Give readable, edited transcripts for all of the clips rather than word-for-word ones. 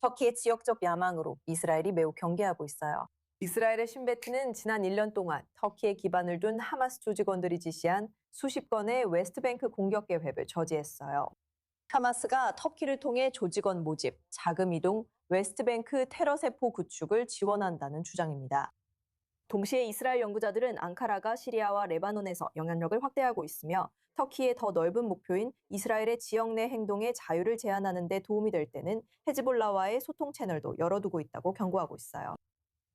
터키의 지역적 야망으로 이스라엘이 매우 경계하고 있어요. 이스라엘의 신베트는 지난 1년 동안 터키에 기반을 둔 하마스 조직원들이 지시한 수십 건의 웨스트뱅크 공격 계획을 저지했어요. 하마스가 터키를 통해 조직원 모집, 자금 이동, 웨스트뱅크 테러 세포 구축을 지원한다는 주장입니다. 동시에 이스라엘 연구자들은 앙카라가 시리아와 레바논에서 영향력을 확대하고 있으며 터키의 더 넓은 목표인 이스라엘의 지역 내 행동의 자유를 제한하는 데 도움이 될 때는 헤즈볼라와의 소통 채널도 열어두고 있다고 경고하고 있어요.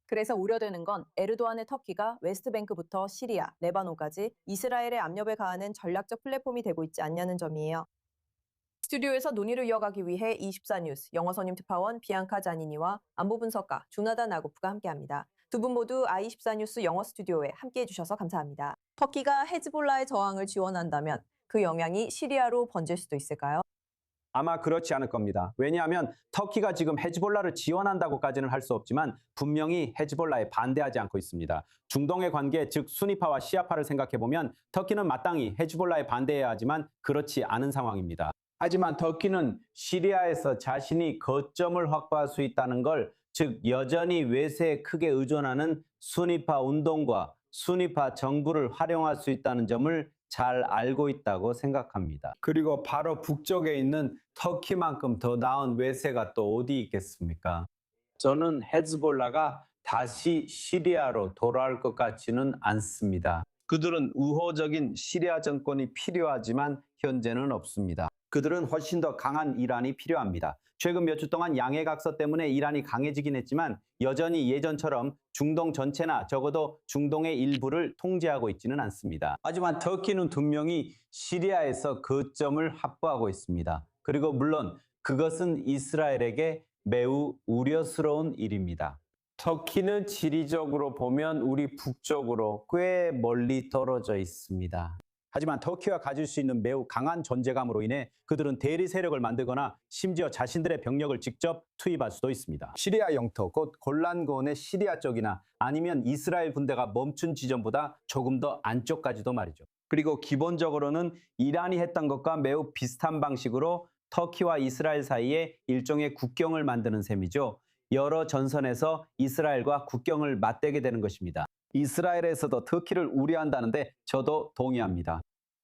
그래서 우려되는 건 에르도안의 터키가 웨스트뱅크부터 시리아, 레바논까지 이스라엘의 압력을 가하는 전략적 플랫폼이 되고 있지 않냐는 점이에요. 스튜디오에서 논의를 이어가기 위해 24뉴스 영어 선임 특파원 비앙카 자니니와 안보 분석가 주나단 아고프가 함께합니다. 두 분 모두 i24뉴스 영어 스튜디오에 함께해 주셔서 감사합니다. 터키가 헤즈볼라의 저항을 지원한다면 그 영향이 시리아로 번질 수도 있을까요? 아마 그렇지 않을 겁니다. 왜냐하면 터키가 지금 헤즈볼라를 지원한다고까지는 할 수 없지만 분명히 헤즈볼라에 반대하지 않고 있습니다. 중동의 관계, 즉 수니파와 시아파를 생각해보면 터키는 마땅히 헤즈볼라에 반대해야 하지만 그렇지 않은 상황입니다. 하지만 터키는 시리아에서 자신이 거점을 확보할 수 있다는 걸, 즉 여전히 외세에 크게 의존하는 수니파 운동과 수니파 정부를 활용할 수 있다는 점을 잘 알고 있다고 생각합니다. 그리고 바로 북쪽에 있는 터키만큼 더 나은 외세가 또 어디 있겠습니까? 저는 헤즈볼라가 다시 시리아로 돌아올 것 같지는 않습니다. 그들은 우호적인 시리아 정권이 필요하지만 현재는 없습니다. 그들은 훨씬 더 강한 이란이 필요합니다. 최근 몇 주 동안 양해각서 때문에 이란이 강해지긴 했지만 여전히 예전처럼 중동 전체나 적어도 중동의 일부를 통제하고 있지는 않습니다. 하지만 터키는 분명히 시리아에서 거점을 확보하고 있습니다. 그리고 물론 그것은 이스라엘에게 매우 우려스러운 일입니다. 터키는 지리적으로 보면 우리 북쪽으로 꽤 멀리 떨어져 있습니다. 하지만 터키가 가질 수 있는 매우 강한 존재감으로 인해 그들은 대리 세력을 만들거나 심지어 자신들의 병력을 직접 투입할 수도 있습니다. 시리아 영토, 곧 골란고원의 시리아 쪽이나 아니면 이스라엘 군대가 멈춘 지점보다 조금 더 안쪽까지도 말이죠. 그리고 기본적으로는 이란이 했던 것과 매우 비슷한 방식으로 터키와 이스라엘 사이에 일종의 국경을 만드는 셈이죠. 여러 전선에서 이스라엘과 국경을 맞대게 되는 것입니다. 이스라엘에서도 터키를 우려한다는데 저도 동의합니다.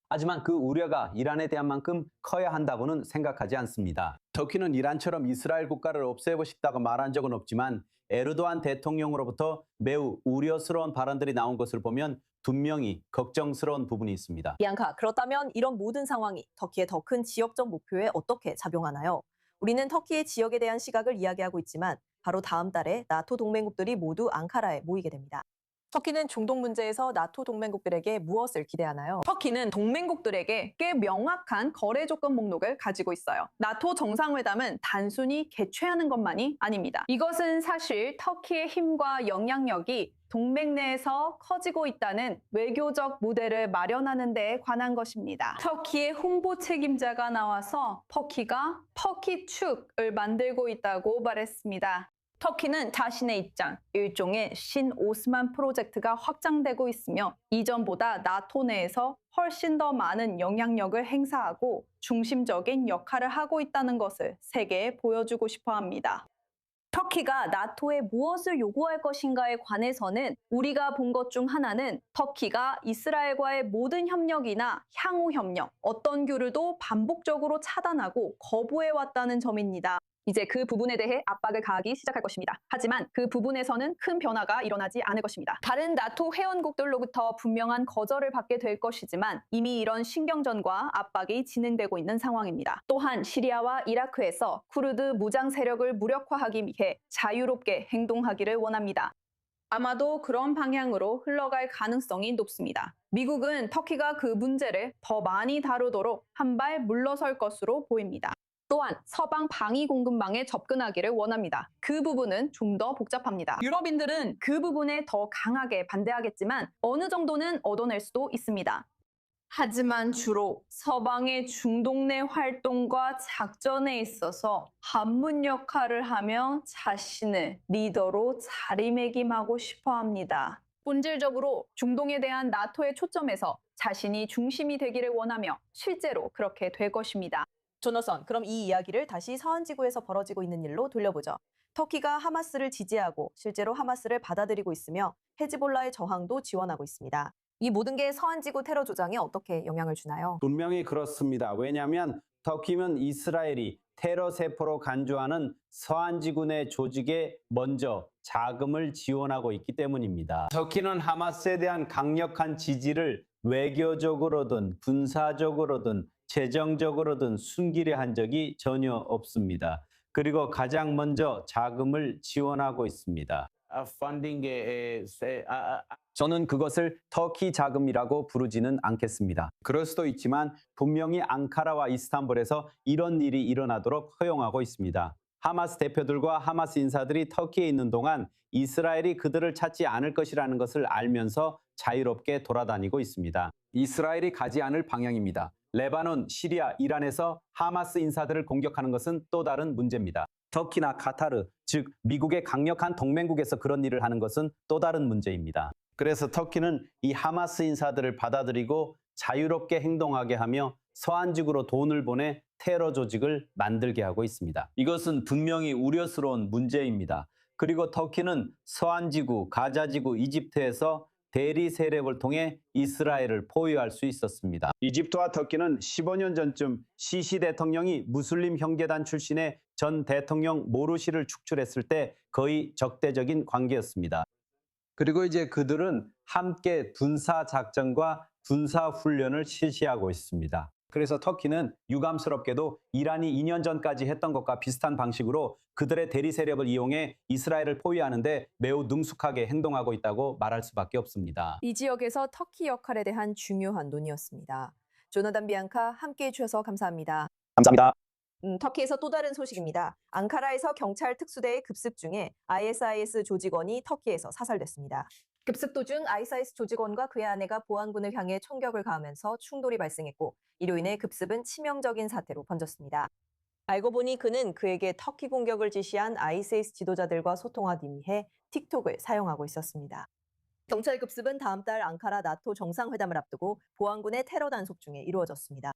하지만 그 우려가 이란에 대한 만큼 커야 한다고는 생각하지 않습니다. 터키는 이란처럼 이스라엘 국가를 없애고 싶다고 말한 적은 없지만 에르도안 대통령으로부터 매우 우려스러운 발언들이 나온 것을 보면 분명히 걱정스러운 부분이 있습니다. 비앙카, 그렇다면 이런 모든 상황이 터키의 더 큰 지역적 목표에 어떻게 작용하나요? 우리는 터키의 지역에 대한 시각을 이야기하고 있지만 바로 다음 달에 나토 동맹국들이 모두 앙카라에 모이게 됩니다. 터키는 중동 문제에서 나토 동맹국들에게 무엇을 기대하나요? 터키는 동맹국들에게 꽤 명확한 거래 조건 목록을 가지고 있어요. 나토 정상회담은 단순히 개최하는 것만이 아닙니다. 이것은 사실 터키의 힘과 영향력이 동맹 내에서 커지고 있다는 외교적 무대를 마련하는 데 관한 것입니다. 터키의 홍보 책임자가 나와서 터키가 터키축을 만들고 있다고 말했습니다. 터키는 자신의 입장, 일종의 신오스만 프로젝트가 확장되고 있으며 이전보다 나토 내에서 훨씬 더 많은 영향력을 행사하고 중심적인 역할을 하고 있다는 것을 세계에 보여주고 싶어 합니다. 터키가 나토에 무엇을 요구할 것인가에 관해서는 우리가 본 것 중 하나는 터키가 이스라엘과의 모든 협력이나 향후 협력, 어떤 교류도 반복적으로 차단하고 거부해왔다는 점입니다. 이제 그 부분에 대해 압박을 가하기 시작할 것입니다. 하지만 그 부분에서는 큰 변화가 일어나지 않을 것입니다. 다른 나토 회원국들로부터 분명한 거절을 받게 될 것이지만 이미 이런 신경전과 압박이 진행되고 있는 상황입니다. 또한 시리아와 이라크에서 쿠르드 무장 세력을 무력화하기 위해 자유롭게 행동하기를 원합니다. 아마도 그런 방향으로 흘러갈 가능성이 높습니다. 미국은 터키가 그 문제를 더 많이 다루도록 한 발 물러설 것으로 보입니다. 또한 서방 방위 공급망에 접근하기를 원합니다. 그 부분은 좀 더 복잡합니다. 유럽인들은 그 부분에 더 강하게 반대하겠지만 어느 정도는 얻어낼 수도 있습니다. 하지만 주로 서방의 중동 내 활동과 작전에 있어서 한문 역할을 하며 자신을 리더로 자리매김하고 싶어 합니다. 본질적으로 중동에 대한 나토의 초점에서 자신이 중심이 되기를 원하며 실제로 그렇게 될 것입니다. 조너선, 그럼 이 이야기를 다시 서한지구에서 벌어지고 있는 일로 돌려보죠. 터키가 하마스를 지지하고 실제로 하마스를 받아들이고 있으며 헤즈볼라의 저항도 지원하고 있습니다. 이 모든 게 서한지구 테러 조장에 어떻게 영향을 주나요? 분명히 그렇습니다. 왜냐하면 터키는 이스라엘이 테러 세포로 간주하는 서한지구 내 조직에 먼저 자금을 지원하고 있기 때문입니다. 터키는 하마스에 대한 강력한 지지를 외교적으로든 군사적으로든 재정적으로든 숨기려 한 적이 전혀 없습니다. 그리고 가장 먼저 자금을 지원하고 있습니다. 저는 그것을 터키 자금이라고 부르지는 않겠습니다. 그럴 수도 있지만 분명히 앙카라와 이스탄불에서 이런 일이 일어나도록 허용하고 있습니다. 하마스 대표들과 하마스 인사들이 터키에 있는 동안 이스라엘이 그들을 찾지 않을 것이라는 것을 알면서 자유롭게 돌아다니고 있습니다. 이스라엘이 가지 않을 방향입니다. 레바논, 시리아, 이란에서 하마스 인사들을 공격하는 것은 또 다른 문제입니다. 터키나 카타르, 즉 미국의 강력한 동맹국에서 그런 일을 하는 것은 또 다른 문제입니다. 그래서 터키는 이 하마스 인사들을 받아들이고 자유롭게 행동하게 하며 서한지구로 돈을 보내 테러 조직을 만들게 하고 있습니다. 이것은 분명히 우려스러운 문제입니다. 그리고 터키는 서한지구, 가자지구, 이집트에서 대리 세력을 통해 이스라엘을 포위할 수 있었습니다. 이집트와 터키는 15년 전쯤 시시 대통령이 무슬림 형제단 출신의 전 대통령 모르시를 축출했을 때 거의 적대적인 관계였습니다. 그리고 이제 그들은 함께 군사 작전과 군사 훈련을 실시하고 있습니다. 그래서 터키는 유감스럽게도 이란이 2년 전까지 했던 것과 비슷한 방식으로 그들의 대리 세력을 이용해 이스라엘을 포위하는데 매우 능숙하게 행동하고 있다고 말할 수밖에 없습니다. 이 지역에서 터키 역할에 대한 중요한 논의였습니다. 조나단 비앙카 함께해 주셔서 감사합니다. 감사합니다. 터키에서 또 다른 소식입니다. 앙카라에서 경찰 특수대의 급습 중에 ISIS 조직원이 터키에서 사살됐습니다. 급습 도중 ISIS 조직원과 그의 아내가 보안군을 향해 총격을 가하면서 충돌이 발생했고 이로 인해 급습은 치명적인 사태로 번졌습니다. 알고 보니 그는 그에게 터키 공격을 지시한 ISIS 지도자들과 소통하기 위해 틱톡을 사용하고 있었습니다. 경찰 급습은 다음 달 앙카라 나토 정상회담을 앞두고 보안군의 테러 단속 중에 이루어졌습니다.